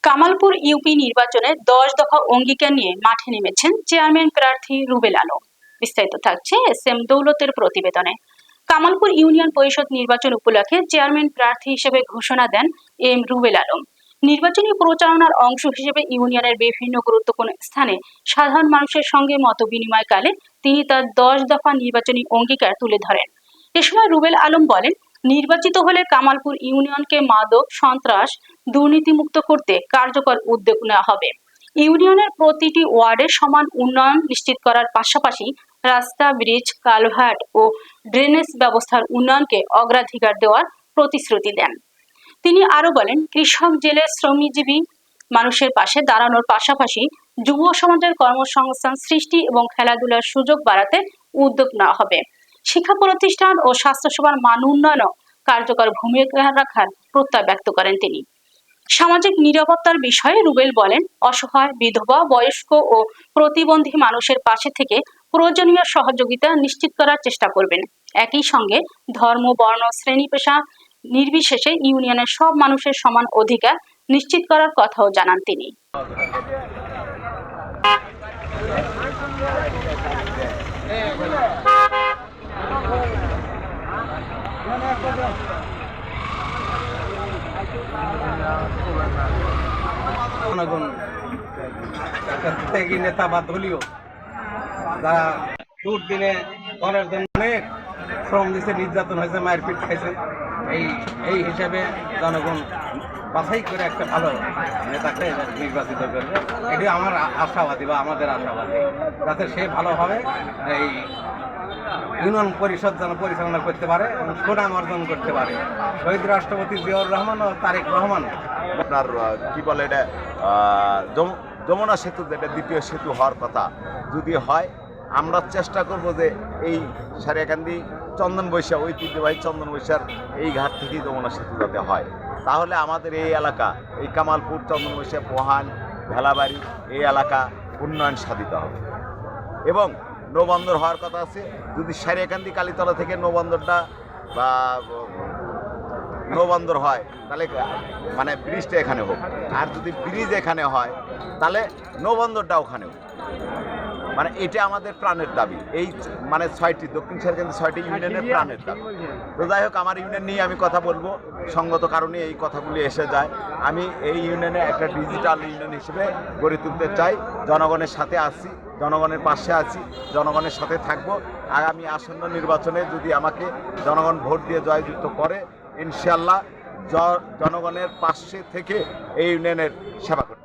Kamalpur UP নির্বাচনে ১০ দফা অঙ্গীকার নিয়ে মাঠে নেমেছেন চেয়ারম্যান প্রার্থী রুবেল আলম। বিস্তারিত থাকছে এস এম দৌলতের প্রতিবেদনে। কামালপুর ইউনিয়ন পরিষদ নির্বাচন উপলক্ষে চেয়ারম্যান প্রার্থী হিসেবে ঘোষণা দেন এম রুবেল আলম। নির্বাচনী প্রচারণার অংশ হিসেবে ইউনিয়নের বিভিন্ন গুরুত্বপূর্ণ স্থানে সাধারণ মানুষের সঙ্গে মত বিনিময়কালে তিনি তার ১০ দফা নির্বাচনী অঙ্গীকার তুলে ধরেন। এ সময় রুবেল আলম বলেন, নির্বাচিত হলে কামালপুর ইউনিয়নকে মাদক, সন্ত্রাস, দুর্নীতিমুক্ত করতে কার্যকর উদ্যোগ নেওয়া হবে। ইউনিয়নের প্রতিটি ওয়ার্ডের সমান উন্নয়ন নিশ্চিত করার পাশাপাশি রাস্তা, ব্রিজ, কালভার্ট ও ড্রেনেজ ব্যবস্থার উন্নয়নকে অগ্রাধিকার দেওয়ার প্রতিশ্রুতি দেন। তিনি আরো বলেন, কৃষক, জেলে, শ্রমজীবী মানুষের পাশে দাঁড়ানোর পাশাপাশি যুব সমাজের কর্মসংস্থান সৃষ্টি এবং খেলাধুলার সুযোগ বাড়াতে উদ্যোগ নেওয়া হবে। শিক্ষা প্রতিষ্ঠান ও স্বাস্থ্যসেবার মান উন্নয়নও কার্যকর ভূমিকা রাখার প্রত্যয় ব্যক্ত করেন তিনি। সামাজিক নিরাপত্তার বিষয়ে রুবেল বলেন, অসহায়, বিধবা, বয়স্ক ও প্রতিবন্ধী মানুষের পাশে থেকে প্রয়োজনীয় সহযোগিতা নিশ্চিত করার চেষ্টা করবেন। একই সঙ্গে ধর্ম, বর্ণ, শ্রেণী, পেশা নির্বিশেষে ইউনিয়নের সব মানুষের সমান অধিকার নিশ্চিত করার কথাও জানান তিনি। নেতা বা দলীয় যারা দুর্দিনে দলের জন্য অনেক শ্রম দিচ্ছে, নির্যাতন হয়েছে, মারপিট খাইছে, এই হিসাবে জনগণ বাছাই করে একটা ভালো নেতাকে নির্বাচিত করবে। এটি আমার আশাবাদী বা আমাদের আশাবাদী, যাতে সে ভালোভাবে এই ইউনিয়ন পরিষদ যেন পরিচালনা করতে পারে এবং সুনাম অর্জন করতে পারে। শহীদ রাষ্ট্রপতি জিয়াউর রহমান ও তারেক রহমান আপনার কি বলে এটা যমুনা সেতু, যেটা দ্বিতীয় সেতু হওয়ার কথা, যদি হয় আমরা চেষ্টা করব যে এই সারিয়াকান্দি চন্দন বৈশা, ঐতিহ্যবাহী চন্দন বৈশার এই ঘাট থেকেই যমুনা সেতু যাতে হয়, তাহলে আমাদের এই এলাকা, এই কামালপুর, চন্দন বৈশা, পোহান, ভেলাবাড়ি, এই এলাকা উন্নয়ন সাধিত হবে। এবং নৌবন্দর হওয়ার কথা আছে, যদি সারিয়াকান্দি কালীতলা থেকে নৌবন্দরটা বা নৌবন্দর হয় তাহলে মানে ব্রিজটা এখানে হোক, আর যদি ব্রিজ এখানে হয় তাহলে নৌবন্দরটা ওখানে হোক। মানে এটা আমাদের প্রাণের দাবি, এই মানে 6টি দক্ষিণ সারিয়াকান্দি 6টি ইউনিয়নের প্রাণের দাবি। তো যাই হোক, আমার ইউনিয়ন নিয়ে আমি কথা বলবো, সঙ্গত কারণে এই কথাগুলি এসে যায়। আমি এই ইউনিয়নে একটা ডিজিটাল ইউনিয়ন হিসেবে গড়ে তুলতে চাই। জনগণের সাথে আছি, জনগণের পাশে আছি, জনগণের সাথে থাকবো। আগামী আসন্ন নির্বাচনে যদি আমাকে জনগণ ভোট দিয়ে জয়যুক্ত করে, ইনশাআল্লাহ জনগণের পাশে থেকে এই ইউনিয়নের সেবা করতে